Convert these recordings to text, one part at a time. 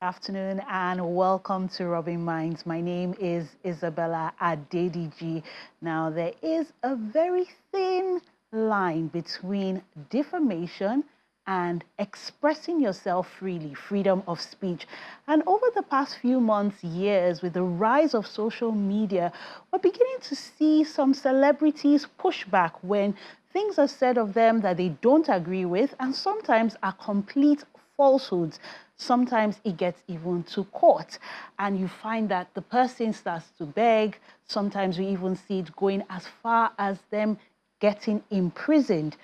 Afternoon and welcome to Rubbin'Minds. My name is Isabella Adediji. Now, there is a very thin line between defamation and expressing yourself freely, freedom of speech. And over the past few months, years, with the rise of social media, we're beginning to see some celebrities push back when things are said of them that they don't agree with, and sometimes are complete falsehoods. Sometimes it gets even to court, and you find that the person starts to beg. Sometimes we even see it going as far as them getting imprisoned.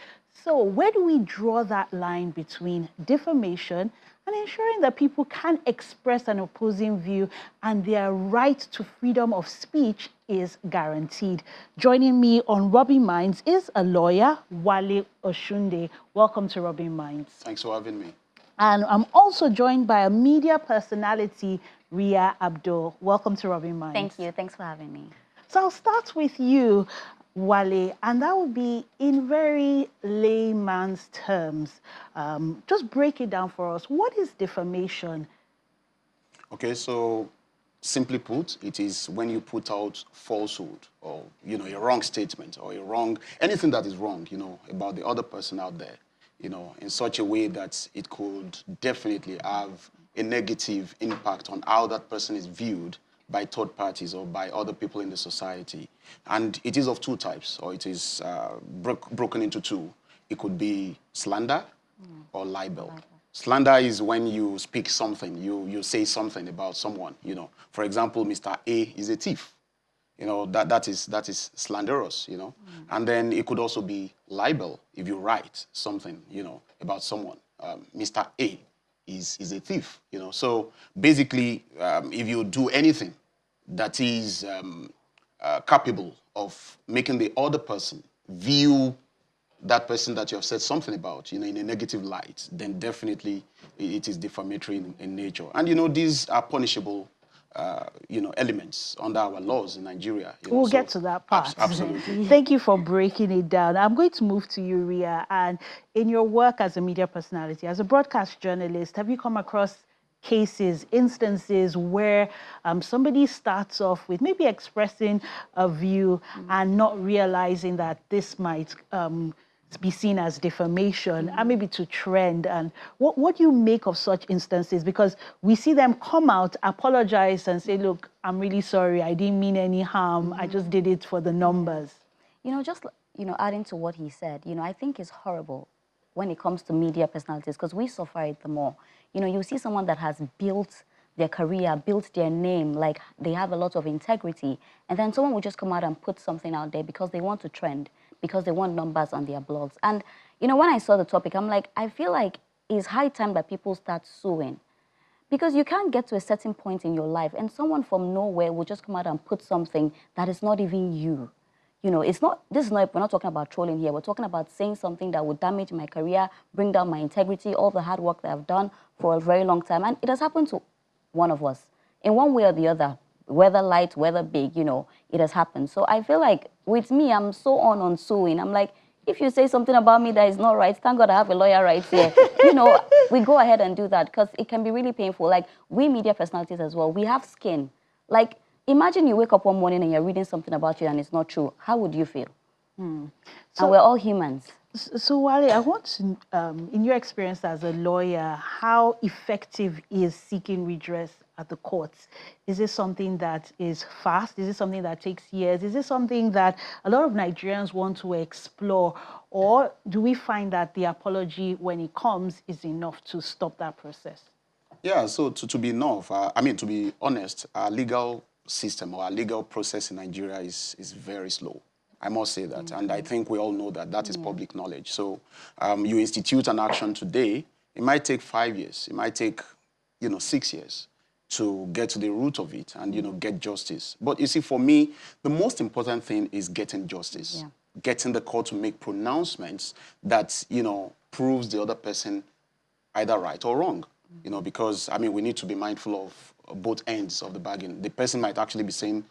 So where do we draw that line between defamation and ensuring that people can express an opposing view and their right to freedom of speech is guaranteed? Joining me on Rubbin'Minds is a lawyer, Wale Oshunde. Welcome to Rubbin'Minds. Thanks for having me. And I'm also joined by a media personality, Ria Abdul. Welcome to Rubbin'Minds. Thank you. Thanks for having me. So I'll start with you, Wale, and that would be in very layman's terms. Just break it down for us. What is defamation? Okay, so simply put, it is when you put out falsehood or, a wrong statement or anything that is wrong, about the other person out there, in such a way that it could definitely have a negative impact on how that person is viewed by third parties or by other people in the society. And it is of two types, or it is broken into two. It could be slander or libel. Slander is when you speak something, you say something about someone, For example, Mr. A is a thief. That is slanderous, And then it could also be libel if you write something, about someone. Mr. A is a thief, So basically, if you do anything that is capable of making the other person view that person that you have said something about, in a negative light, then definitely it is defamatory in nature. And, these are punishable elements under our laws in Nigeria. We'll get to that part. Absolutely. Thank you for breaking it down. I'm going to move to you, Ria. And in your work as a media personality, as a broadcast journalist, have you come across cases, instances where somebody starts off with maybe expressing a view and not realizing that this might be seen as defamation and maybe to trend? And what do you make of such instances? Because we see them come out, apologize and say, look, I'm really sorry, I didn't mean any harm, I just did it for the numbers. Adding to what he said, I think it's horrible when it comes to media personalities, because we suffer it the more. You see someone that has built their career, built their name, like they have a lot of integrity, and then someone will just come out and put something out there because they want to trend, because they want numbers on their blogs. And, when I saw the topic, I'm like, I feel like it's high time that people start suing. Because you can't get to a certain point in your life and someone from nowhere will just come out and put something that is not even you. We're not talking about trolling here. We're talking about saying something that would damage my career, bring down my integrity, all the hard work that I've done for a very long time. And it has happened to one of us in one way or the other, whether light, whether big, it has happened. So I feel like with me, I'm so on suing. I'm like, if you say something about me that is not right, thank God I have a lawyer right here. We go ahead and do that because it can be really painful. Like we media personalities as well, we have skin. Like, imagine you wake up one morning and you're reading something about you and it's not true. How would you feel? So, and we're all humans. So, Wale, I want to, in your experience as a lawyer, how effective is seeking redress at the courts? Is this something that is fast? Is it something that takes years? Is it something that a lot of Nigerians want to explore? Or do we find that the apology, when it comes, is enough to stop that process? Yeah, so to be enough, to be honest, our legal system or our legal process in Nigeria is very slow. I must say that. And I think we all know that is public knowledge. So you institute an action today, it might take 5 years. It might take, 6 years to get to the root of it and, get justice. But you see, for me, the most important thing is getting justice. Yeah. Getting the court to make pronouncements that, proves the other person either right or wrong. Because, we need to be mindful of both ends of the bargain. The person might actually be saying,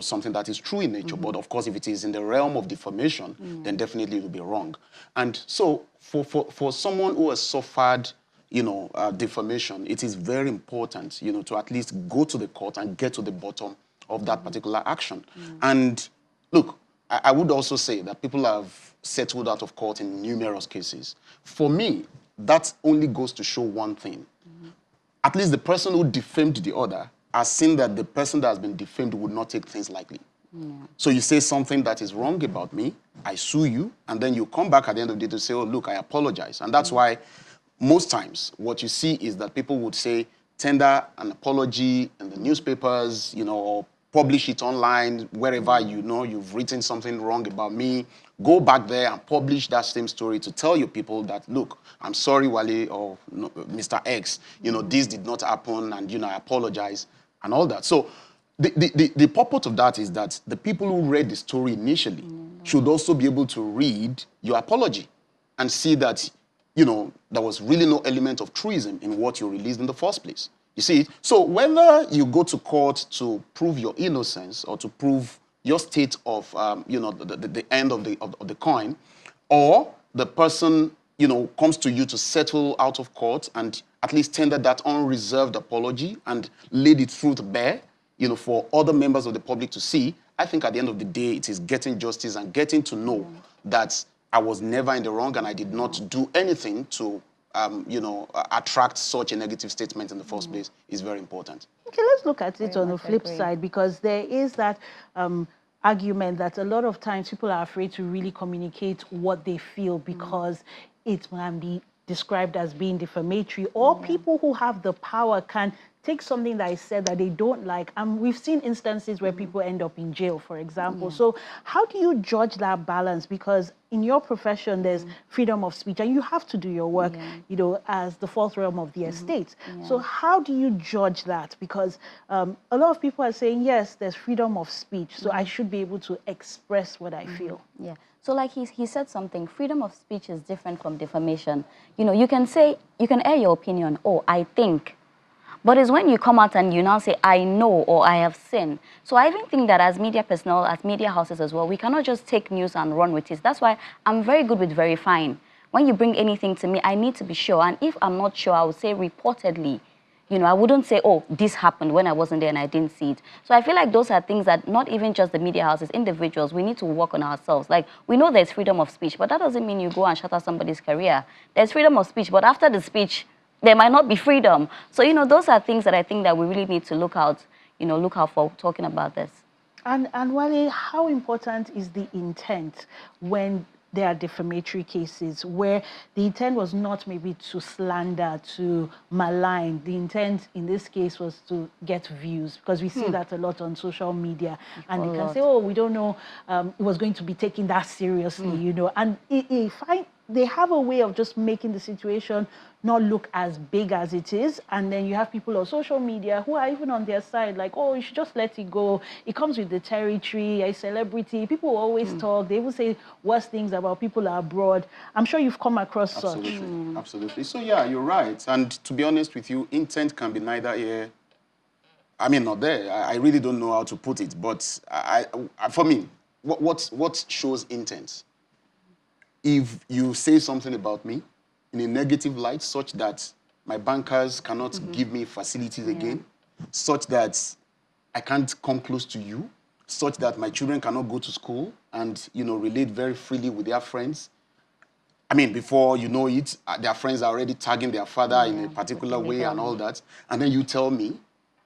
something that is true in nature. But of course, if it is in the realm of defamation, then definitely it will be wrong. And so for someone who has suffered, defamation, it is very important, to at least go to the court and get to the bottom of that particular action. And look, I would also say that people have settled out of court in numerous cases. For me, that only goes to show one thing. At least the person who defamed the other has seen that the person that has been defamed would not take things lightly. So you say something that is wrong about me, I sue you, and then you come back at the end of the day to say, oh, look, I apologize. And that's why most times what you see is that people would say, tender an apology in the newspapers, or publish it online, wherever you've written something wrong about me. Go back there and publish that same story to tell your people that, look, I'm sorry, Wale, or Mr. X, this did not happen, and, I apologize, and all that. So the purpose of that is that the people who read the story initially should also be able to read your apology and see that, there was really no element of truism in what you released in the first place. You see it? So whether you go to court to prove your innocence or to prove your state of, the end of the coin, or the person, comes to you to settle out of court and at least tender that unreserved apology and laid it through to bear, for other members of the public to see, I think at the end of the day, it is getting justice and getting to know that I was never in the wrong and I did not do anything to attract such a negative statement in the first place is very important. Okay, let's look at it on the flip side, because there is that argument that a lot of times people are afraid to really communicate what they feel because it can be described as being defamatory, or people who have the power can take something that is said that they don't like. And we've seen instances where people end up in jail, for example. So how do you judge that balance? Because in your profession, there's freedom of speech, and you have to do your work, as the fourth realm of the estate. So how do you judge that? Because a lot of people are saying, yes, there's freedom of speech, so I should be able to express what I feel. Yeah. So like he said something, freedom of speech is different from defamation. You can say, you can air your opinion, oh, I think. But it's when you come out and you now say, I know, or I have seen. So I even think that as media personnel, as media houses as well, we cannot just take news and run with it. That's why I'm very good with verifying. When you bring anything to me, I need to be sure. And if I'm not sure, I would say reportedly. I wouldn't say, oh, this happened when I wasn't there and I didn't see it. So I feel like those are things that not even just the media houses, individuals, we need to work on ourselves. Like, we know there's freedom of speech, but that doesn't mean you go and shatter somebody's career. There's freedom of speech, but after the speech, there might not be freedom. So, those are things that I think that we really need to look out for talking about this. And Wale, how important is the intent when there are defamatory cases where the intent was not maybe to slander, to malign? The intent in this case was to get views, because we see that a lot on social media. And they can say, oh, we don't know, it was going to be taken that seriously, And they have a way of just making the situation not look as big as it is. And then you have people on social media who are even on their side, like, oh, you should just let it go. It comes with the territory, a celebrity. People always talk. They will say worse things about people abroad. I'm sure you've come across such. Absolutely. So, yeah, you're right. And to be honest with you, intent can be neither here, not there. I really don't know how to put it. But for me, what shows intent? If you say something about me in a negative light, such that my bankers cannot give me facilities again, such that I can't come close to you, such that my children cannot go to school and, relate very freely with their friends. Before you know it, their friends are already tagging their father in a particular way and all that. And then you tell me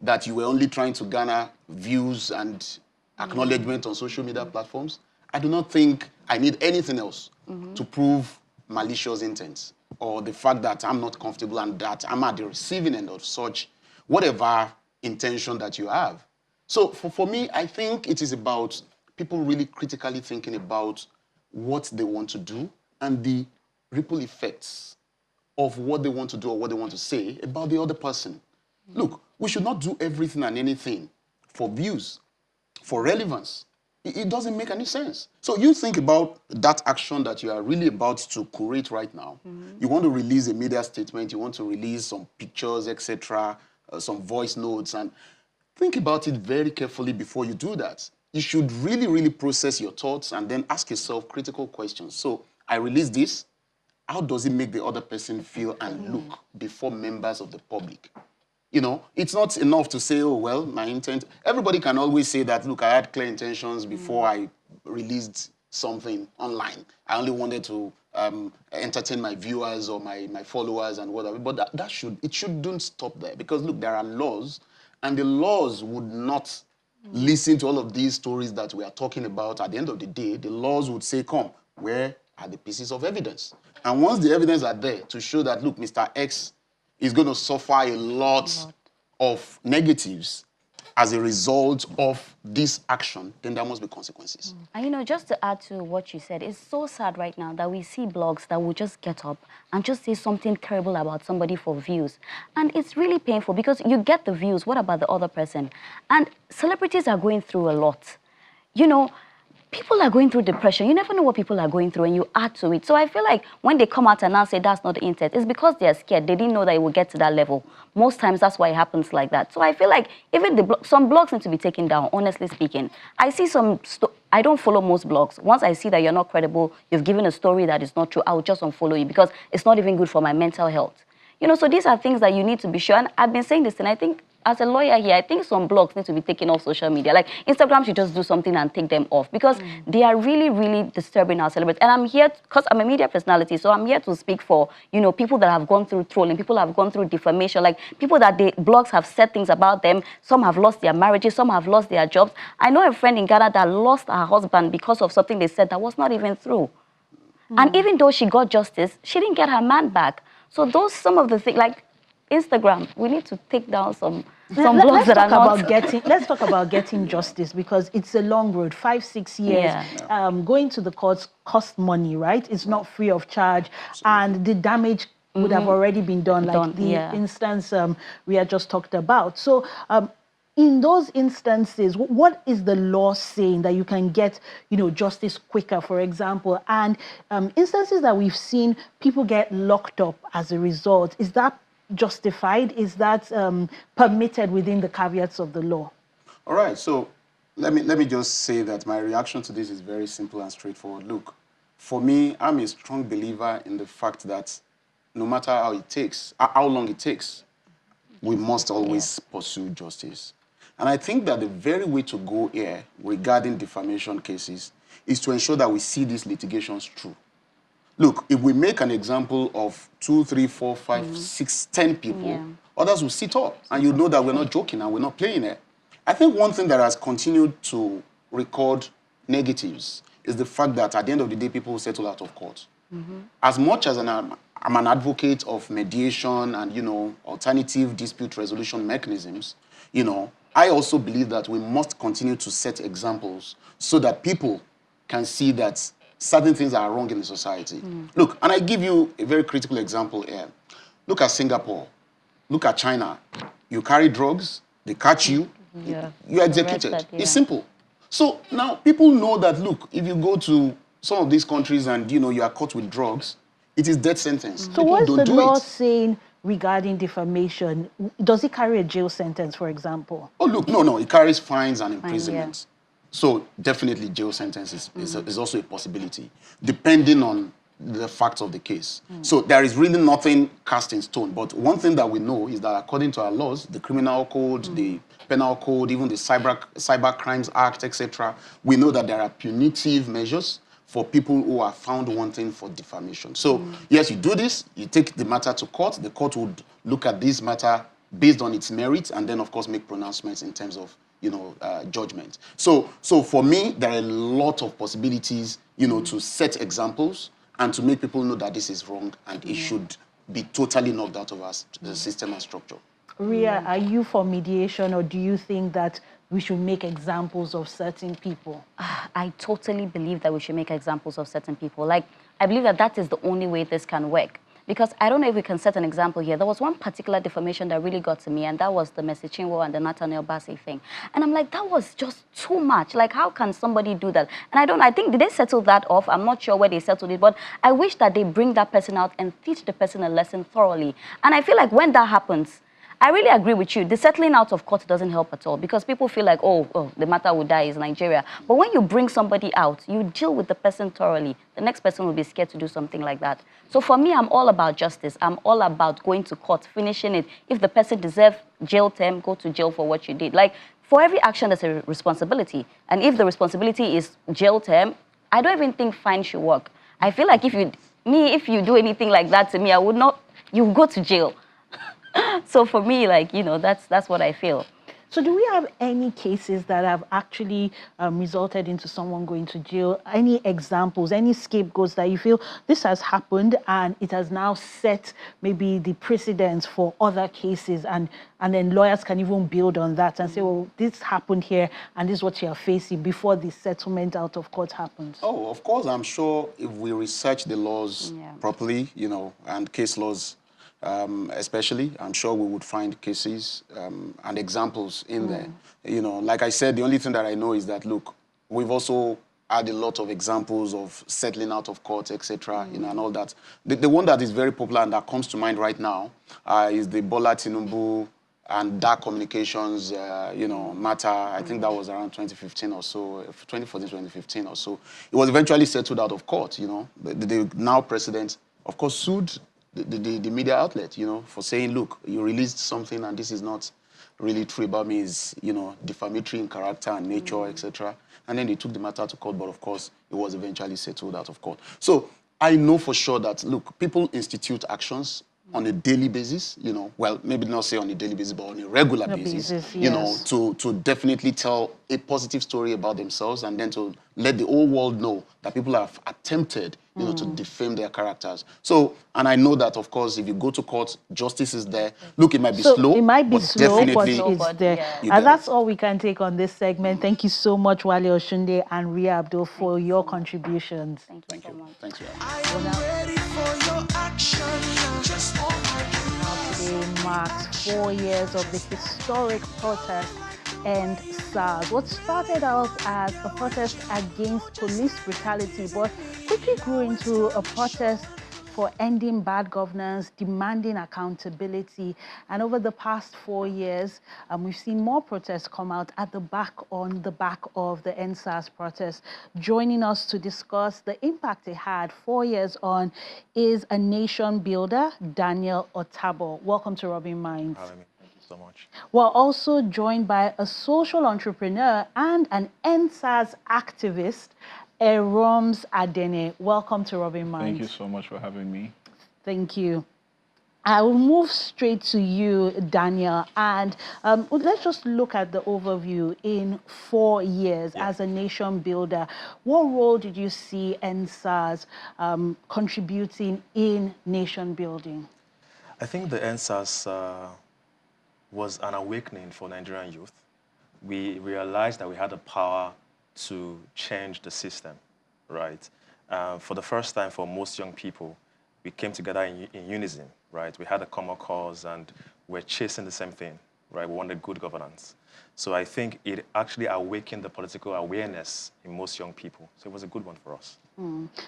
that you were only trying to garner views and acknowledgement on social media platforms. I do not think I need anything else to prove malicious intent, or the fact that I'm not comfortable and that I'm at the receiving end of such whatever intention that you have. So for me, I think it is about people really critically thinking about what they want to do and the ripple effects of what they want to do or what they want to say about the other person. Look, we should not do everything and anything for views, for relevance. It doesn't make any sense. So you think about that action that you are really about to curate right now. You want to release a media statement, you want to release some pictures, etc., some voice notes, and think about it very carefully before you do that. You should really, really process your thoughts and then ask yourself critical questions. So I release this. how does it make the other person feel and look before members of the public? You know, it's not enough to say, oh, well, my intent. Everybody can always say that, look, I had clear intentions before I released something online. I only wanted to entertain my viewers or my followers and whatever. But it shouldn't stop there, because, look, there are laws, and the laws would not listen to all of these stories that we are talking about. At the end of the day, the laws would say, come, where are the pieces of evidence? And once the evidence are there to show that, look, Mr. X is going to suffer a lot of negatives as a result of this action, then there must be consequences. And, you know, just to add to what you said, it's so sad right now that we see blogs that will just get up and just say something terrible about somebody for views. And it's really painful, because you get the views, what about the other person? And celebrities are going through a lot. You know, people are going through depression. You never know what people are going through, and you add to it. So I feel like when they come out and now say that's not the intent, it's because they're scared. They didn't know that it would get to that level. Most times that's why it happens like that. So I feel like even some blogs need to be taken down, honestly speaking. I see I don't follow most blogs. Once I see that you're not credible, you've given a story that is not true, I will just unfollow you, because it's not even good for my mental health. You know, so these are things that you need to be sure. And I've been saying this, and I think as a lawyer here, I think some blogs need to be taken off social media. Like Instagram should just do something and take them off, because they are really, really disturbing our celebrities. And I'm here, because I'm a media personality, so I'm here to speak for, you know, people that have gone through trolling, people that have gone through defamation, like people that blogs have said things about them. Some have lost their marriages, some have lost their jobs. I know a friend in Ghana that lost her husband because of something they said that was not even true. And even though she got justice, she didn't get her man back. So those, some of the things, like Instagram, we need to take down some blogs that are not... Let's talk about getting justice, because it's a long road, 5-6 years. Going to the courts costs money, right? It's not free of charge. And the damage would have already been done, like the instance we had just talked about. So in those instances, what is the law saying that you can get, you know, justice quicker, for example? And instances that we've seen people get locked up as a result, is that justified? Is that permitted within the caveats of the law? All right, so let me just say that my reaction to this is very simple and straightforward. Look, for me, I'm a strong believer in the fact that no matter how long it takes, we must always pursue justice. And I think that the very way to go here regarding defamation cases is to ensure that we see these litigations through. Look, if we make an example of 2, 3, 4, 5, 6, 10 people, others will sit up, and you know that we're not joking and we're not playing it. I think one thing that has continued to record negatives is the fact that at the end of the day, people will settle out of court. As much as I'm an advocate of mediation and, you know, alternative dispute resolution mechanisms, you know, I also believe that we must continue to set examples so that people can see that certain things are wrong in the society. Look, and I give you a very critical example here. Look at Singapore. Look at China. You carry drugs, they catch you, you're executed. It's simple. So now people know that, look, if you go to some of these countries and, you know, you are caught with drugs, it is death sentence. So what's the law saying regarding defamation? Does it carry a jail sentence, for example? Oh, look, no, it carries fines and imprisonment. So definitely jail sentence is also a possibility, depending on the facts of the case. So there is really nothing cast in stone. But one thing that we know is that according to our laws, the criminal code, the penal code, even the cyber crimes act, etc., we know that there are punitive measures for people who are found wanting for defamation. So yes, you do this, you take the matter to court, the court would look at this matter based on its merits, and then of course make pronouncements in terms of, you know, judgment. So for me, there are a lot of possibilities, you know, to set examples and to make people know that this is wrong and it should be totally knocked out of the system and structure. Ria, are you for mediation, or do you think that we should make examples of certain people? I totally believe that we should make examples of certain people. Like, I believe that that is the only way this can work. Because I don't know if we can set an example here. There was one particular defamation that really got to me, and that was the Mercy Chinwo and the Nathaniel Bassey thing. And I'm like, that was just too much. Like, how can somebody do that? And I think, did they settle that off? I'm not sure where they settled it, but I wish that they bring that person out and teach the person a lesson thoroughly. And I feel like when that happens, I really agree with you. The settling out of court doesn't help at all because people feel like, oh, the matter will die is Nigeria. But when you bring somebody out, you deal with the person thoroughly. The next person will be scared to do something like that. So for me, I'm all about justice. I'm all about going to court, finishing it. If the person deserves jail term, go to jail for what you did. Like, for every action, there's a responsibility. And if the responsibility is jail term, I don't even think fine should work. I feel like if you do anything like that to me, I would not, you go to jail. So for me, like, you know, that's what I feel. So do we have any cases that have actually resulted into someone going to jail? Any examples, any scapegoats that you feel this has happened and it has now set maybe the precedents for other cases, and then lawyers can even build on that and say, well, this happened here and this is what you're facing before the settlement out of court happens? Oh, of course, I'm sure if we research the laws properly, you know, and case laws especially, I'm sure we would find cases and examples in there. You know, like I said, the only thing that I know is that, look, we've also had a lot of examples of settling out of court, etc., you know, and all that. The one that is very popular and that comes to mind right now is the Bola Tinubu and dark communications, you know, matter. I think that was around 2015 or so, 2014, 2015 or so. It was eventually settled out of court, you know. The now president, of course, sued the media outlet, you know, for saying, look, you released something and this is not really true about me, is, you know, defamatory in character and nature, etc. And then they took the matter to court, but of course, it was eventually settled out of court. So I know for sure that, look, people institute actions on a daily basis, you know, well, maybe not say on a daily basis, but on a regular basis, you know, to definitely tell a positive story about themselves and then to let the whole world know that people have attempted, you know, to defame their characters. So, and I know that, of course, if you go to court, justice is there. Look, it might be slow. It might be but slow, definitely but it's there. Yeah. And that's all we can take on this segment. Thank you so much, Wale Oshunde and Ria Abdul, for your contributions. Thank you so much. Thanks, Ria. Today marks 4 years of the historic protest ENDSARS. What started out as a protest against police brutality, but quickly grew into a protest for ending bad governance, demanding accountability. And over the past 4 years, we've seen more protests come out on the back of the ENDSARS protest. Joining us to discuss the impact it had 4 years on is a nation builder, Daniel Otabo. Welcome to Rubbin'Minds. Thank you so much. We're also joined by a social entrepreneur and an ENDSARS activist, Eroms Adene. Welcome to Rubbin'Minds. Thank you so much for having me. Thank you. I will move straight to you, Daniel, and let's just look at the overview in 4 years as a nation builder. What role did you see ENDSARS contributing in nation building? I think the ENDSARS was an awakening for Nigerian youth. We realized that we had the power to change the system, right? For the first time for most young people, we came together in unison, right? We had a common cause and we're chasing the same thing, right? We wanted good governance. So I think it actually awakened the political awareness in most young people. So it was a good one for us.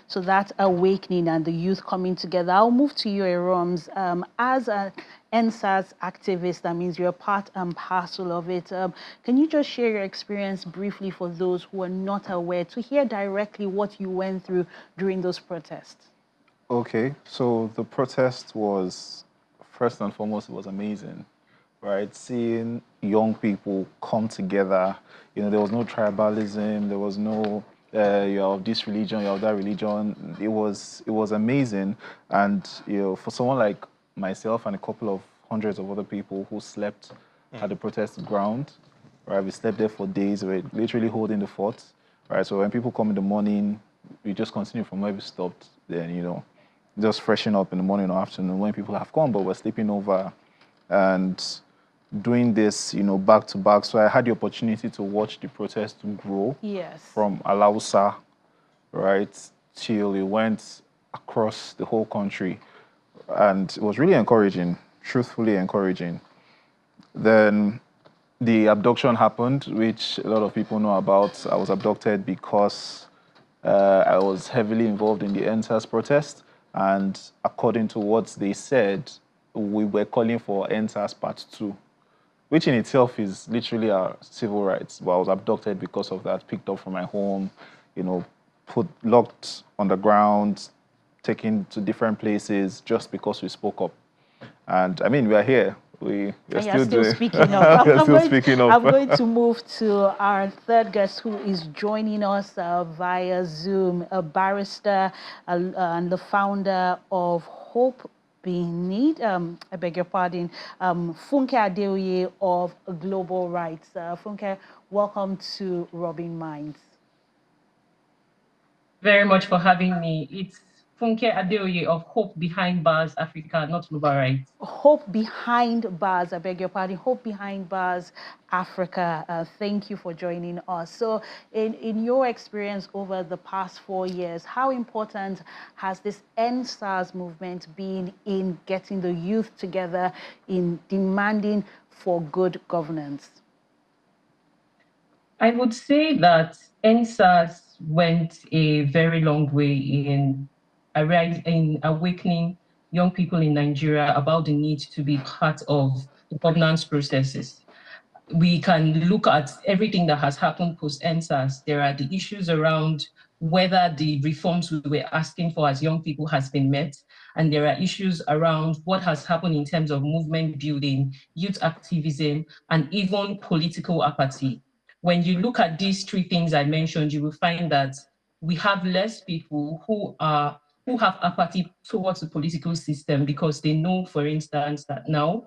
So that awakening and the youth coming together. I'll move to you, Eroms. As an ENDSARS activist, that means you're part and parcel of it. Can you just share your experience briefly for those who are not aware, to hear directly what you went through during those protests? Okay, so the protest was, first and foremost, it was amazing, right? Seeing young people come together, you know, there was no tribalism, there was no you're of this religion, you're of that religion. It was amazing. And, you know, for someone like myself and a couple of hundreds of other people who slept at the protest ground, right? We slept there for days. We were literally holding the fort, right? So when people come in the morning, we just continue from where we stopped. Then, you know, just freshen up in the morning or afternoon when people have come, but we're sleeping over and doing this, you know, back to back. So I had the opportunity to watch the protest grow from Alausa, right, till it went across the whole country. And it was really encouraging, truthfully encouraging. Then the abduction happened, which a lot of people know about. I was abducted because I was heavily involved in the ENDSARS protest. And according to what they said, we were calling for ENDSARS Part 2, which in itself is literally our civil rights. But I was abducted because of that, picked up from my home, locked on the ground, taken to different places just because we spoke up. And I mean, we are here. We're still speaking up. I'm going to move to our third guest who is joining us via Zoom, a barrister and the founder of Hope Beneath, I beg your pardon, Funke Adeoye of Global Rights. Funke, welcome to Rubbin'Minds. Very much for having me. It's Funke Adeoye of Hope Behind Bars Africa, not Global Rights. Hope Behind Bars, I beg your pardon, Hope Behind Bars Africa. Thank you for joining us. So in your experience over the past 4 years, how important has this ENDSARS movement been in getting the youth together, in demanding for good governance? I would say that ENDSARS went a very long way in awakening young people in Nigeria about the need to be part of the governance processes. We can look at everything that has happened post-ENDSARS. There are the issues around whether the reforms we were asking for as young people has been met. And there are issues around what has happened in terms of movement building, youth activism, and even political apathy. When you look at these three things I mentioned, you will find that we have less people who have apathy towards the political system because they know, for instance, that now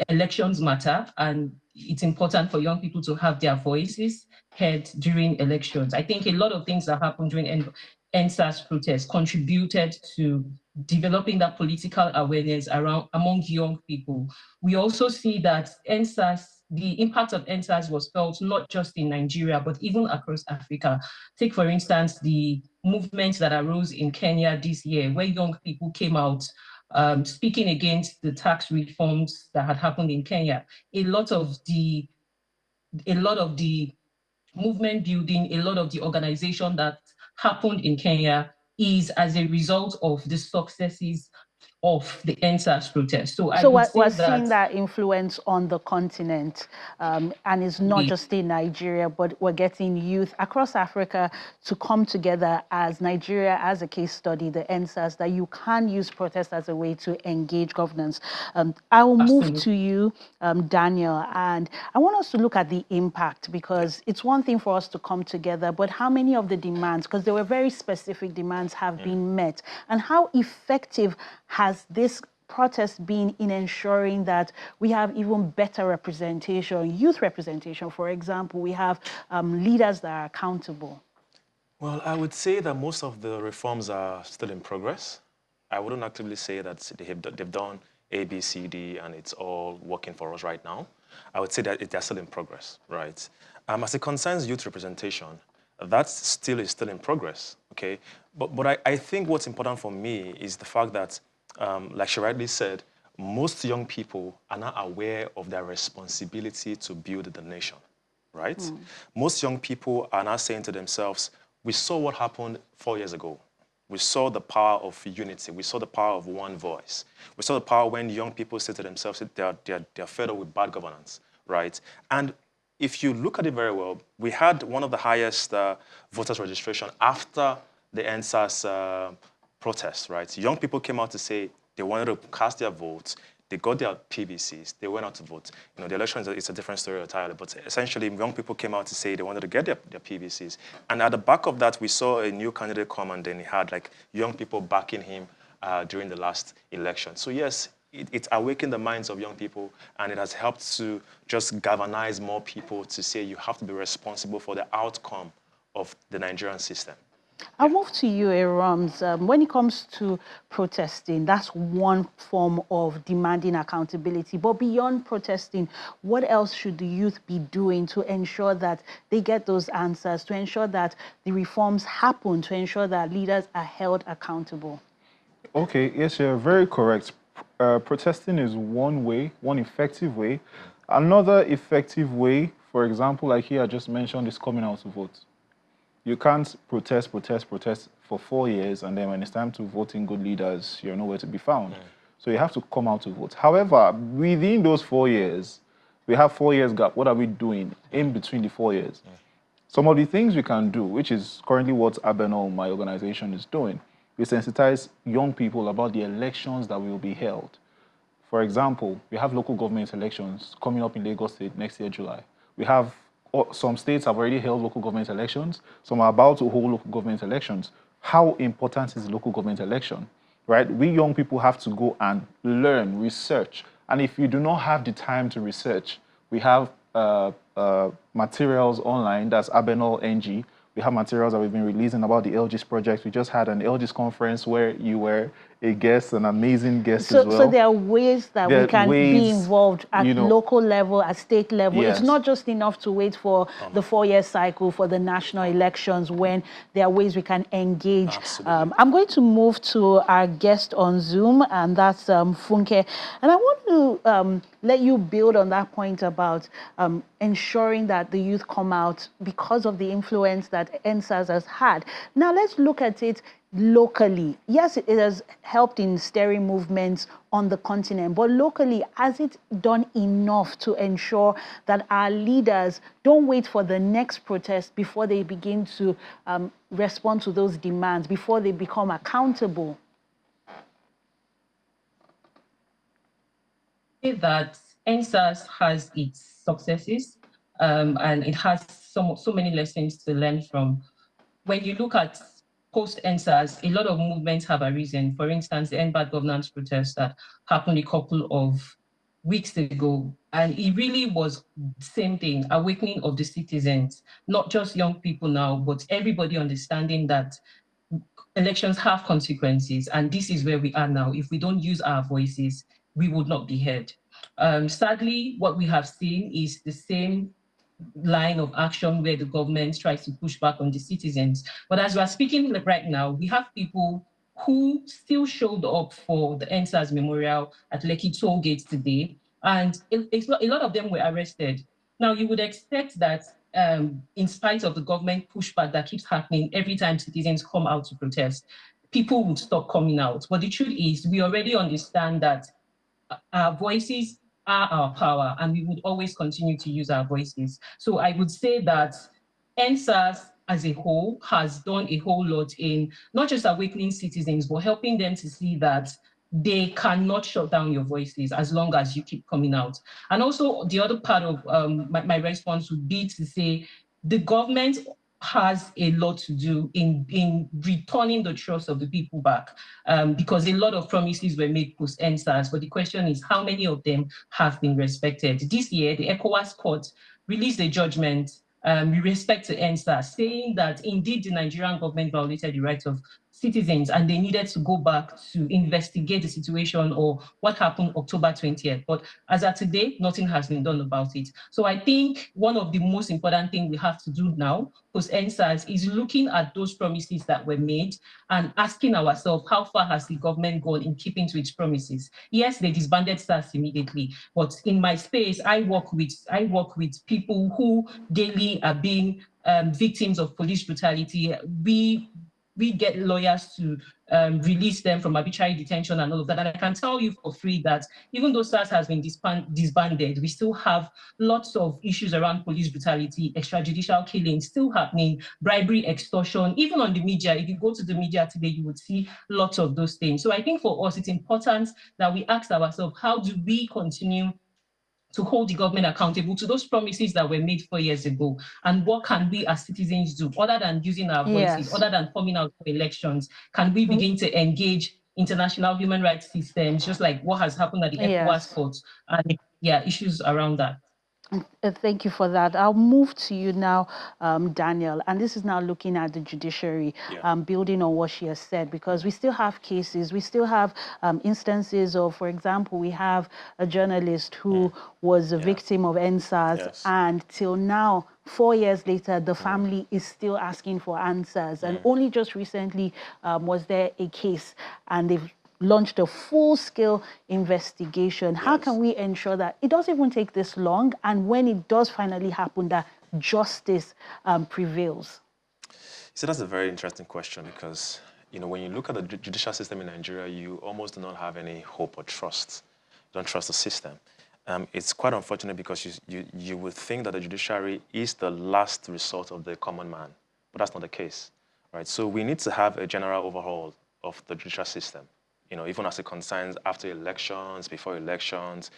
elections matter and it's important for young people to have their voices heard during elections. I think a lot of things that happened during ENDSARS protests contributed to developing that political awareness among young people. We also see that the impact of ENDSARS was felt not just in Nigeria, but even across Africa. Take, for instance, the movements that arose in Kenya this year, where young people came out speaking against the tax reforms that had happened in Kenya. A lot of the movement building, a lot of the organization that happened in Kenya is as a result of the successes of the ENDSARS protest. So we're seeing that influence on the continent, and it's not just in Nigeria, but we're getting youth across Africa to come together as Nigeria as a case study, the ENDSARS, that you can use protest as a way to engage governance. I will move to you, Daniel, and I want us to look at the impact, because it's one thing for us to come together, but how many of the demands, because there were very specific demands, have been met, and how effective has this protest been in ensuring that we have even better representation, youth representation? For example, we have leaders that are accountable. Well, I would say that most of the reforms are still in progress. I wouldn't actively say that they've done A, B, C, D, and it's all working for us right now. I would say that they're still in progress, right? As it concerns youth representation, that still is still in progress, okay? But I think what's important for me is the fact that, like she rightly said, most young people are not aware of their responsibility to build the nation, right? Most young people are not saying to themselves, we saw what happened 4 years ago. We saw the power of unity. We saw the power of one voice. We saw the power when young people say to themselves that they're fed up with bad governance, right? And if you look at it very well, we had one of the highest voters registration after the ENDSARS protests, right? Young people came out to say they wanted to cast their votes. They got their PVCs. They went out to vote. You know, the election is a different story entirely, but essentially young people came out to say they wanted to get their PVCs. And at the back of that, we saw a new candidate come, and then he had like young people backing him during the last election. So yes, it's awakened the minds of young people, and it has helped to just galvanize more people to say you have to be responsible for the outcome of the Nigerian system. I'll move to you, Rams. When it comes to protesting, that's one form of demanding accountability. But beyond protesting, what else should the youth be doing to ensure that they get those answers, to ensure that the reforms happen, to ensure that leaders are held accountable? Okay, yes, you're very correct. Protesting is one way, one effective way. Another effective way, for example, like here I just mentioned, is coming out to vote. You can't protest for 4 years, and then when it's time to vote in good leaders, you're nowhere to be found. So you have to come out to vote. However, within those 4 years, we have 4 years gap. What are we doing in between the 4 years? Some of the things we can do, which is currently what Abenol, my organization, is doing, we sensitize young people about the elections that will be held. For example, we have local government elections coming up in Lagos State next year, July. We have some states have already held local government elections. Some are about to hold local government elections. How important is the local government election, right? We young people have to go and learn, research. And if you do not have the time to research, we have materials online, that's Abenol NG. We have materials that we've been releasing about the LG's project. We just had an LG's conference where you were a guest, an amazing guest as well. So there are ways that we can be involved at local level, at state level. Yes. It's not just enough to wait for the 4-year cycle for the national elections when there are ways we can engage. I'm going to move to our guest on Zoom, and that's Funke. And I want to let you build on that point about ensuring that the youth come out because of the influence that ENDSARS has had. Now let's look at it locally. Yes, it has helped in steering movements on the continent, but locally, has it done enough to ensure that our leaders don't wait for the next protest before they begin to respond to those demands, before they become accountable? That ENDSARS has its successes, and it has so many lessons to learn from. When you look at post-ENDSARS, a lot of movements have arisen. For instance, the End Bad Governance protest that happened a couple of weeks ago, and it really was the same thing, awakening of the citizens, not just young people now, but everybody understanding that elections have consequences, and this is where we are now. If we don't use our voices, we would not be heard. Sadly, what we have seen is the same line of action where the government tries to push back on the citizens. But as we're speaking right now, we have people who still showed up for the ENDSARS memorial at Lekki toll gate today, and a lot of them were arrested. Now, you would expect that in spite of the government pushback that keeps happening every time citizens come out to protest, people would stop coming out. But the truth is, we already understand that our voices are our power, and we would always continue to use our voices. So I would say that ENDSARS as a whole has done a whole lot in not just awakening citizens, but helping them to see that they cannot shut down your voices as long as you keep coming out. And also the other part of my response would be to say the government has a lot to do in returning the trust of the people back, because a lot of promises were made post ENDSARS, but the question is how many of them have been respected? This year, the ECOWAS court released a judgment with respect to ENDSARS, saying that indeed the Nigerian government violated the rights of citizens and they needed to go back to investigate the situation or what happened October 20th. But as of today, nothing has been done about it. So I think one of the most important things we have to do now post ENDSARS is looking at those promises that were made and asking ourselves, how far has the government gone in keeping to its promises? Yes, they disbanded SARS immediately, but in my space, I work with people who daily are being victims of police brutality. We get lawyers to release them from arbitrary detention and all of that. And I can tell you for free that even though SARS has been disbanded, we still have lots of issues around police brutality, extrajudicial killings still happening, bribery, extortion, even on the media. If you go to the media today, you would see lots of those things. So I think for us, it's important that we ask ourselves, how do we continue to hold the government accountable to those promises that were made 4 years ago? And what can we as citizens do other than using our voices, other than coming out for elections? Can we begin to engage international human rights systems, just like what has happened at the ECOWAS courts, and issues around that? Thank you for that. I'll move to you now, Daniel. And this is now looking at the judiciary, building on what she has said, because we still have cases, we still have instances of, for example, we have a journalist who was a victim of ENDSARS, and till now, 4 years later, the family is still asking for answers. And only just recently was there a case, and they've launched a full-scale investigation. How can we ensure that it doesn't even take this long, and when it does finally happen, that justice prevails? So that's a very interesting question, because when you look at the judicial system in Nigeria, you almost do not have any hope or trust. You don't trust the system. It's quite unfortunate because you would think that the judiciary is the last resort of the common man, but that's not the case, right? So we need to have a general overhaul of the judicial system. Even as it concerns after elections, before elections,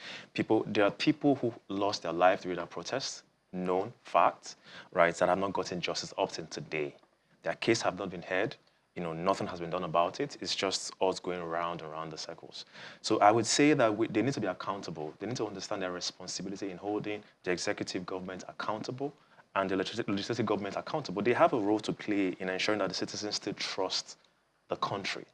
there are people who lost their life during that protest, known facts, right, that have not gotten justice up to today. Their case have not been heard. Nothing has been done about it. It's just us going around and around the circles. So I would say that they need to be accountable. They need to understand their responsibility in holding the executive government accountable and the legislative government accountable. They have a role to play in ensuring that the citizens still trust the country.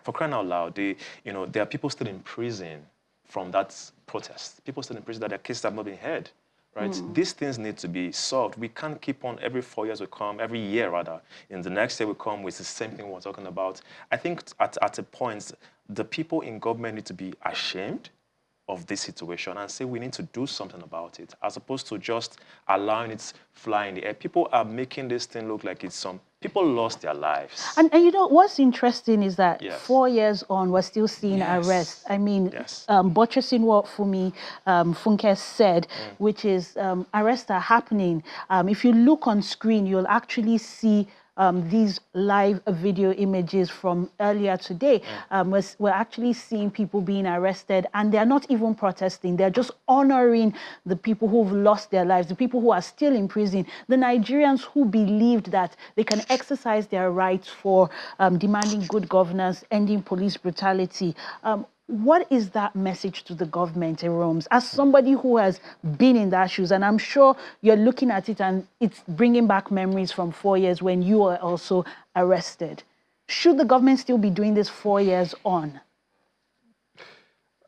For crying out loud, there are people still in prison from that protest. People still in prison that their cases have not been heard. Right? These things need to be solved. We can't keep on every 4 years we come, every year rather. In the next year we come with the same thing we're talking about. I think at a point, the people in government need to be ashamed of this situation and say we need to do something about it, as opposed to just allowing it to fly in the air. People are making this thing look like it's people lost their lives. And what's interesting is that 4 years on, we're still seeing arrests. I mean, buttressing what Funke said, which is arrests are happening. If you look on screen, you'll actually see these live video images from earlier today. We're actually seeing people being arrested, and they're not even protesting. They're just honoring the people who've lost their lives, the people who are still in prison, the Nigerians who believed that they can exercise their rights for demanding good governance, ending police brutality. What is that message to the government, Eroms? As somebody who has been in that shoes, and I'm sure you're looking at it and it's bringing back memories from 4 years when you were also arrested. Should the government still be doing this 4 years on?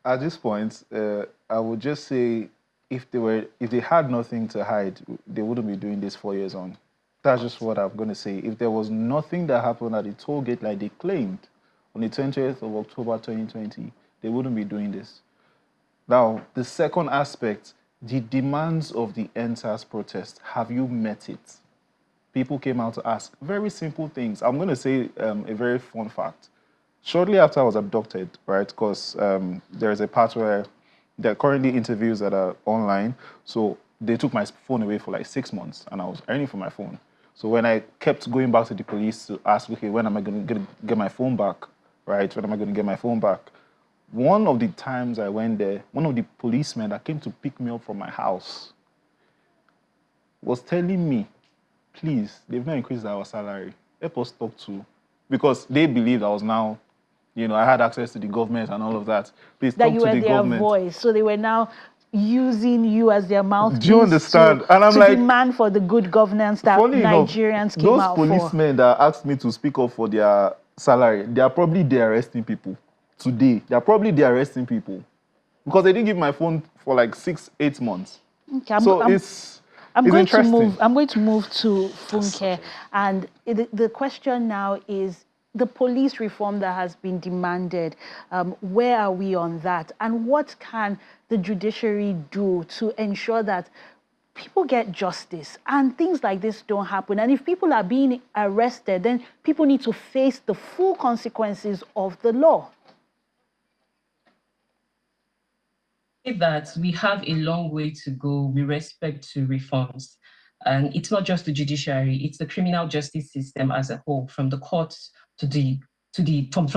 At this point, I would just say if they had nothing to hide, they wouldn't be doing this 4 years on. That's just what I'm going to say. If there was nothing that happened at the toll gate like they claimed on the 20th of October 2020, they wouldn't be doing this. Now, the second aspect, the demands of the ENDSARS protest, have you met it? People came out to ask very simple things. I'm going to say a very fun fact. Shortly after I was abducted, right, because there's a part where there are currently interviews that are online, so they took my phone away for like 6 months, and I was earning for my phone. So when I kept going back to the police to ask, okay, when am I going to get my phone back, right? When am I going to get my phone back? One of the times I went there, one of the policemen that came to pick me up from my house was telling me, please, they've not increased our salary. Help us talk to, because they believed I was now, I had access to the government and all of that. Please talk to the government. That you were their voice. So they were now using you as their mouthpiece. Do you understand? And I'm like, demand for the good governance that Nigerians came out for. Those policemen that asked me to speak up for their salary, they are probably there arresting people. Today, they're probably there arresting people because they didn't give my phone for like 6-8 months. Okay, I'm going to move to Funke, and the question now is the police reform that has been demanded. Where are we on that, and what can the judiciary do to ensure that people get justice and things like this don't happen? And if people are being arrested, then people need to face the full consequences of the law. That we have a long way to go with respect to reforms. And it's not just the judiciary, it's the criminal justice system as a whole, from the courts from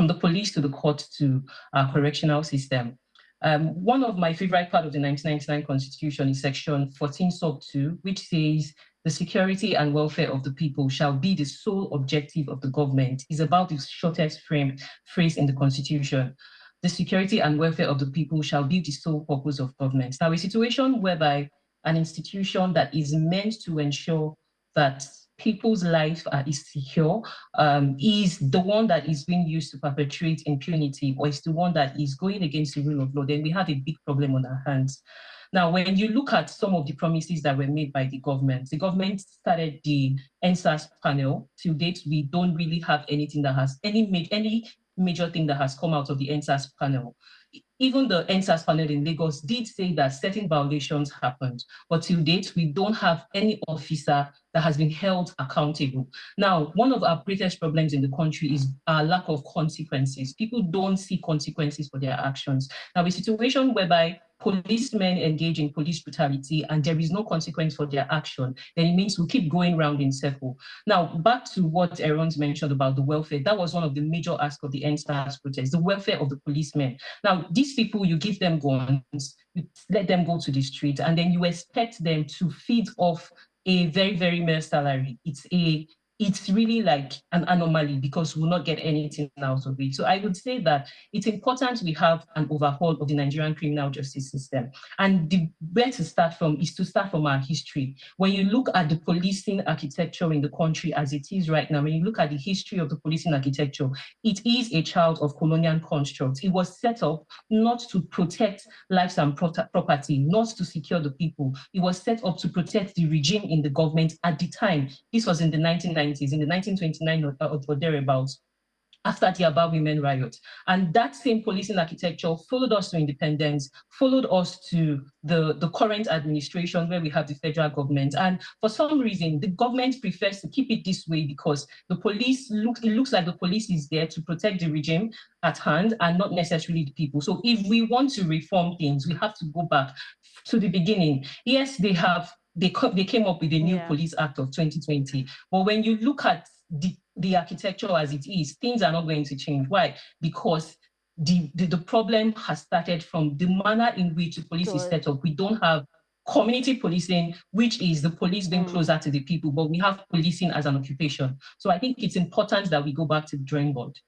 the police to the court to our correctional system. One of my favorite part of the 1999 Constitution is section 14 sub 2, which says the security and welfare of the people shall be the sole objective of the government. Is about the shortest phrase in the Constitution. The security and welfare of the people shall be the sole purpose of government. Now, a situation whereby an institution that is meant to ensure that people's life is secure is the one that is being used to perpetrate impunity, or is the one that is going against the rule of law, then we have a big problem on our hands. Now, when you look at some of the promises that were made by the government started the ENDSARS panel. To date, we don't really have anything that has any major thing that has come out of the ENDSARS panel. even the ENDSARS panel in Lagos did say that certain violations happened, but to date, we don't have any officer that has been held accountable. Now, one of our greatest problems in the country is our lack of consequences. People don't see consequences for their actions. Now, a situation whereby policemen engage in police brutality and there is no consequence for their action, then it means we keep going round in circle. Now, back to what Aaron's mentioned about the welfare, that was one of the major asks of the ENDSARS protest, the welfare of the policemen. Now, these people, you give them guns, you let them go to the street, and then you expect them to feed off a very, very mere salary. It's really like an anomaly because we'll not get anything out of it. So I would say that it's important we have an overhaul of the Nigerian criminal justice system. And where to start from is to start from our history. When you look at the policing architecture in the country as it is right now, when you look at the history of the policing architecture, it is a child of colonial constructs. It was set up not to protect lives and property, not to secure the people. It was set up to protect the regime in the government at the time. This was in the 1990s, in the 1929 or thereabouts, after the Aba women riot. And that same policing architecture followed us to independence, followed us to the current administration where we have the federal government. And for some reason, the government prefers to keep it this way because the police, it looks like the police is there to protect the regime at hand and not necessarily the people. So if we want to reform things, we have to go back to the beginning. Yes, they came up with the new Police Act of 2020. But when you look at the architecture as it is, things are not going to change. Why? Because the problem has started from the manner in which the police is set up. We don't have community policing, which is the police being closer to the people, but we have policing as an occupation. So I think it's important that we go back to the drawing board.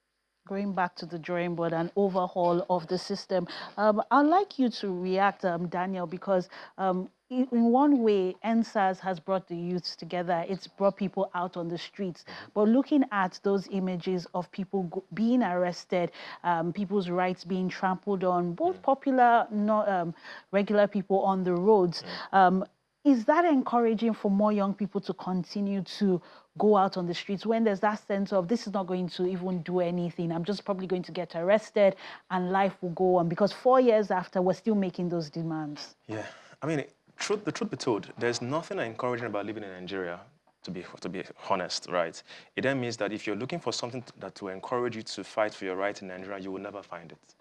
Going back to the drawing board and overhaul of the system. I'd like you to react, Daniel, because in one way, ENDSARS has brought the youths together. It's brought people out on the streets. But looking at those images of people being arrested, people's rights being trampled on, both popular, not regular people on the roads, is that encouraging for more young people to continue to go out on the streets when there's that sense of this is not going to even do anything? I'm just probably going to get arrested and life will go on, because 4 years after, we're still making those demands. Yeah, I mean, the truth be told, there's nothing encouraging about living in Nigeria, to be honest, right? It then means that if you're looking for something that will encourage you to fight for your right in Nigeria, you will never find it.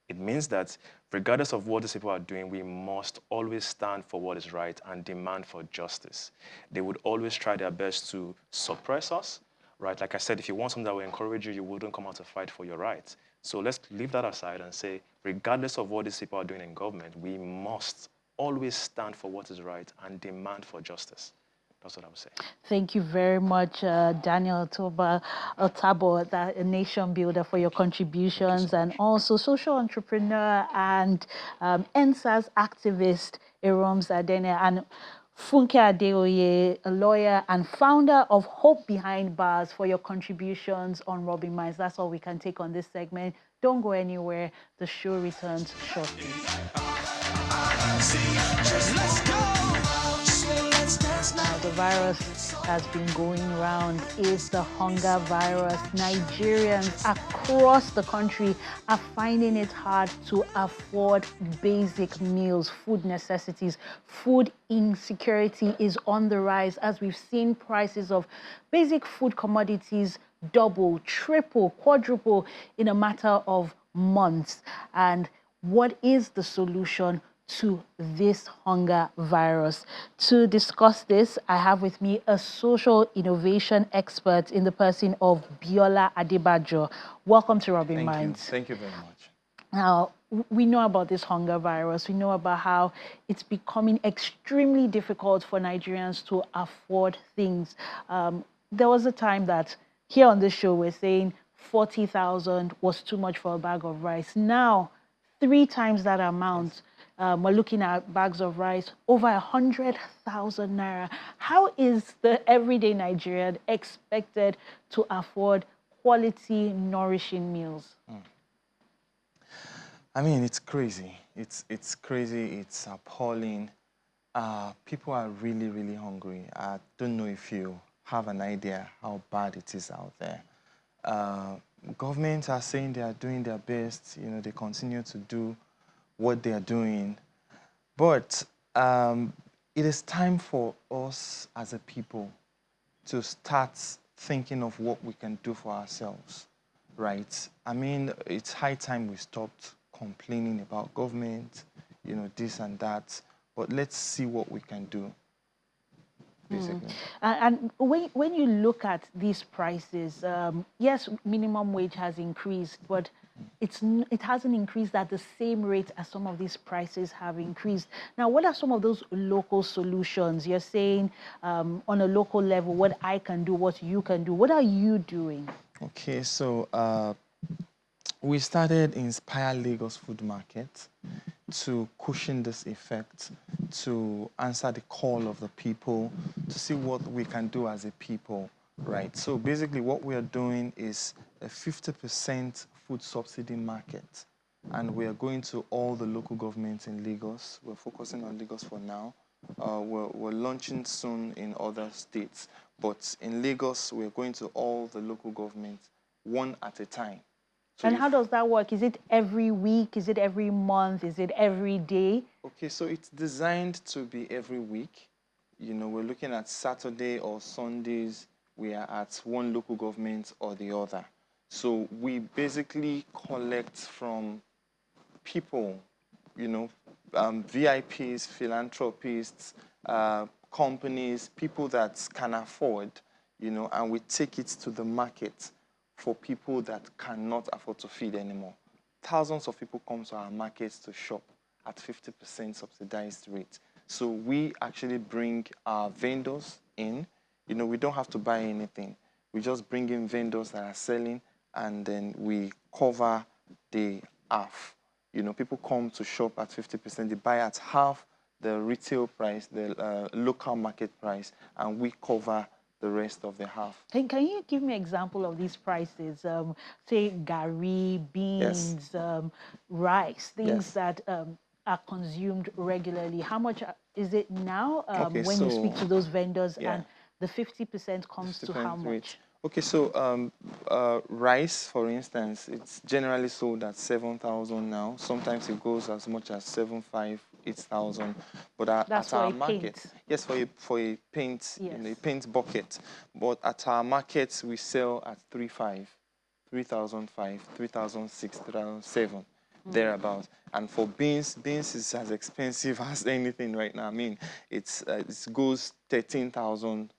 It means that regardless of what these people are doing, we must always stand for what is right and demand for justice. They would always try their best to suppress us, right? Like I said, if you want something that will encourage you, you wouldn't come out to fight for your rights. So let's leave that aside and say, regardless of what these people are doing in government, we must always stand for what is right and demand for justice. That's what I would say. Thank you very much, Daniel Otabo, that a nation builder, for your contributions, and also social entrepreneur and ENDSARS activist, Irom Zadene, and Funke Adeoye, a lawyer and founder of Hope Behind Bars, for your contributions on Rubbin'Minds. That's all we can take on this segment. Don't go anywhere. The show returns shortly. Now, the virus has been going around is the hunger virus. Nigerians across the country are finding it hard to afford basic meals, food necessities. Food insecurity is on the rise, as we've seen prices of basic food commodities double, triple, quadruple in a matter of months. And what is the solution to this hunger virus? To discuss this, I have with me a social innovation expert in the person of Biola Adebajo. Welcome to Rubbin'Minds. Thank you very much. Now, we know about this hunger virus. We know about how it's becoming extremely difficult for Nigerians to afford things. There was a time that here on this show we're saying 40,000 was too much for a bag of rice. Now, 3 times that amount. We're looking at bags of rice over 100,000 naira. How is the everyday Nigerian expected to afford quality, nourishing meals? I mean, it's crazy. It's crazy. It's appalling. People are really, really hungry. I don't know if you have an idea how bad it is out there. governments are saying they are doing their best. You know, they continue to do what they are doing. But it is time for us as a people to start thinking of what we can do for ourselves, right? I mean, it's high time we stopped complaining about government, you know, this and that, but let's see what we can do, basically. And when you look at these prices, yes, minimum wage has increased, but it hasn't increased at the same rate as some of these prices have increased. Now, what are some of those local solutions? You're saying on a local level, what I can do, what you can do. What are you doing? Okay, so we started Inspire Lagos Food Market to cushion this effect, to answer the call of the people, to see what we can do as a people, right? So basically what we are doing is a 50% food subsidy market. And we are going to all the local governments in Lagos. We're focusing on Lagos for now. We're launching soon in other states. But in Lagos, we're going to all the local governments, one at a time. So and how does that work? Is it every week? Is it every month? Is it every day? Okay, so it's designed to be every week. You know, we're looking at Saturday or Sundays. We are at one local government or the other. So we basically collect from people, you know, VIPs, philanthropists, companies, people that can afford, you know, and we take it to the market for people that cannot afford to feed anymore. Thousands of people come to our markets to shop at 50% subsidized rate. So we actually bring our vendors in. You know, we don't have to buy anything. We just bring in vendors that are selling, and then we cover the half. You know, people come to shop at 50%. They buy at half the retail price, the local market price, and we cover the rest of the half. Can you give me an example of these prices? Say gari, beans, Yes. Rice, things Yes. that are consumed regularly. How much is it now Okay, when you speak to those vendors? yeah. And the 50% comes to how much? Okay, so rice, for instance, it's generally sold at 7,000 now. Sometimes it goes as much as 7,500, 8,000. But That's at for our a market, paint. yes, for a paint, Yes. you know, a paint bucket. But at our markets, we sell at 3,500, 3,500, 3,600, 3,700. Thereabouts. And for beans is as expensive as anything right now. I mean, it goes 13,000,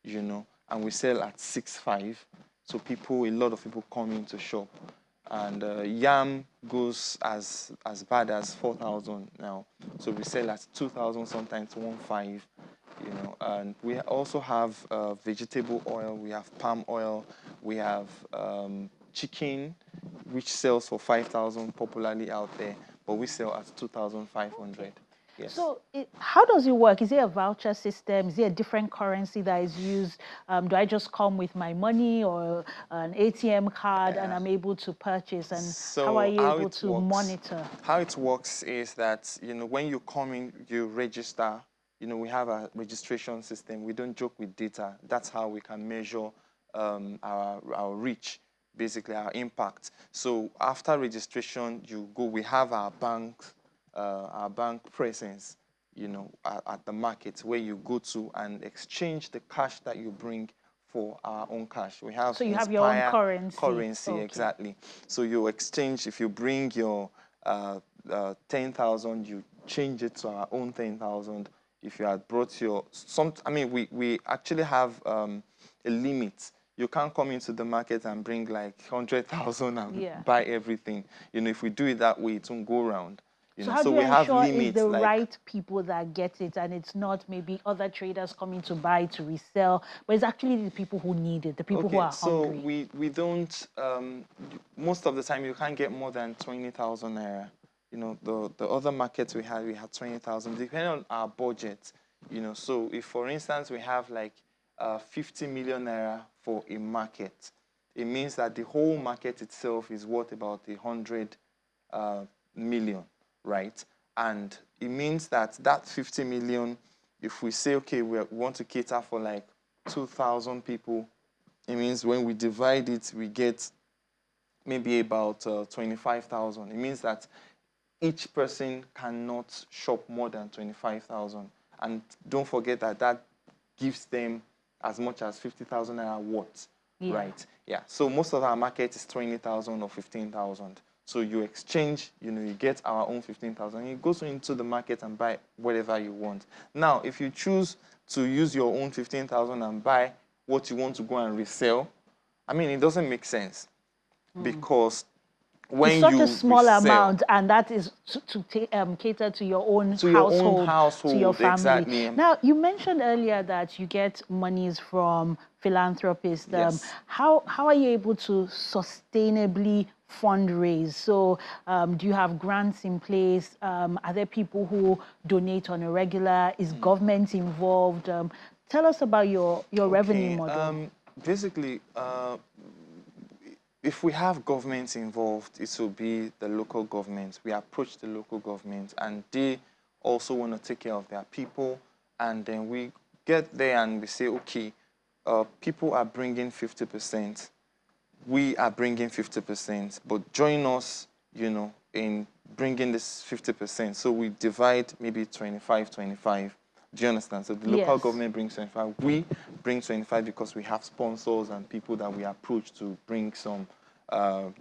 you know, and we sell at 6,500. So a lot of people come in to shop. And yam goes as bad as 4,000 now. So we sell at 2,000, sometimes 1,500. You know, and we also have vegetable oil. We have palm oil. We have chicken, which sells for 5,000 popularly out there, but we sell at 2,500. Yes. So how does it work? Is it a voucher system? Is it a different currency that is used? Do I just come with my money or an ATM card and I'm able to purchase? And so how are you able to monitor? How it works is that, you know, when you come in, you register. You know, we have a registration system. We don't joke with data. That's how we can measure our reach, basically our impact. So after registration, we have our bank presence, you know, at the market where you go to and exchange the cash that you bring for our own cash. We have so you have your own currency, okay. Exactly. So you exchange, if you bring your 10,000, you change it to our own 10,000. If you had brought we actually have a limit. You can't come into the market and bring like 100,000 and buy everything. You know, if we do it that way, it won't go around. So how do you ensure it's the right people that get it and it's not maybe other traders coming to buy to resell, but it's actually the people who need it, the people who are hungry? So we don't, most of the time you can't get more than 20,000 naira. You know, the other markets we had 20,000, depending on our budget. You know, so if for instance we have like 50 million naira for a market, it means that the whole market itself is worth about 100 million. Right? And it means that 50 million, if we say, okay, we want to cater for like 2,000 people, it means when we divide it, we get maybe about 25,000. It means that each person cannot shop more than 25,000. And don't forget that that gives them as much as 50,000 naira worth, right? Yeah. So most of our market is 20,000 or 15,000. So you exchange, you know, you get our own 15,000. You go into the market and buy whatever you want. Now, if you choose to use your own 15,000 and buy what you want to go and resell, I mean, it doesn't make sense because when it's such you a small resell, amount, and that is to cater to your own household, to your family. exactly. Now, you mentioned earlier that you get monies from philanthropists. Yes. How are you able to sustainably fundraise? So, do you have grants in place? Are there people who donate on a regular? Is government involved? Tell us about your revenue model. Basically, if we have governments involved, it will be the local governments. We approach the local governments, and they also want to take care of their people. And then we get there and we say, okay, people are bringing 50%. We are bringing 50%, but join us, you know, in bringing this 50%. So we divide maybe 25, 25. Do you understand? So the local government brings 25. We bring 25 because we have sponsors and people that we approach to bring some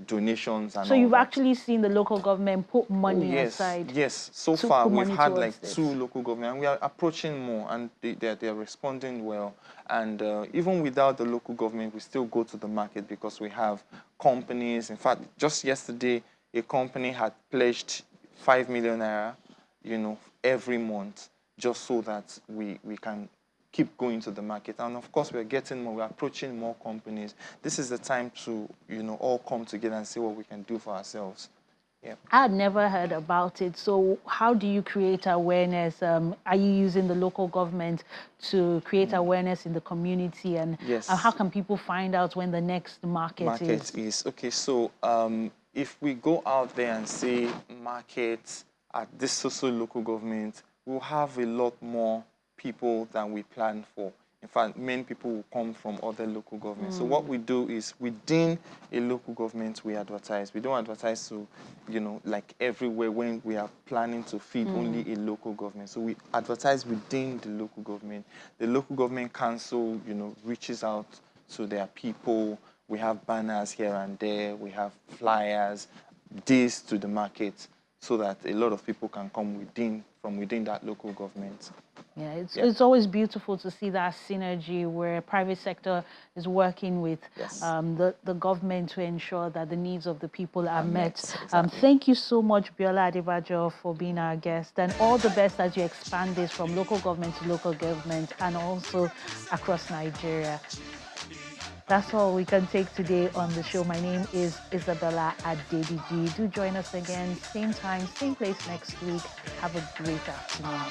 donations. And so you've actually seen the local government put money aside? Yes. So far, we've had like 2 local governments, and we are approaching more, and they're responding well. And even without the local government, we still go to the market because we have companies. In fact, just yesterday, a company had pledged 5 million naira, you know, every month, just so that we can keep going to the market. And of course, we're getting more, we're approaching more companies. This is the time to, you know, all come together and see what we can do for ourselves. Yeah. I had never heard about it. So how do you create awareness? Are you using the local government to create awareness in the community? And how can people find out when the next market is? Okay, so if we go out there and say markets at this social local government, we'll have a lot more people than we plan for. In fact, many people will come from other local governments. So what we do is within a local government, we advertise. We don't advertise to, you know, like everywhere when we are planning to feed only a local government. So we advertise within the local government. The local government council, you know, reaches out to their people. We have banners here and there. We have flyers, days to the market, so that a lot of people can come from within that local government. Yeah, it's always beautiful to see that synergy where private sector is working with the government to ensure that the needs of the people are met. Exactly. Thank you so much, Biola Adebajo, for being our guest, and all the best as you expand this from local government to local government and also across Nigeria. That's all we can take today on the show. My name is Isabella Adediji. Do join us again, same time, same place next week. Have a great afternoon.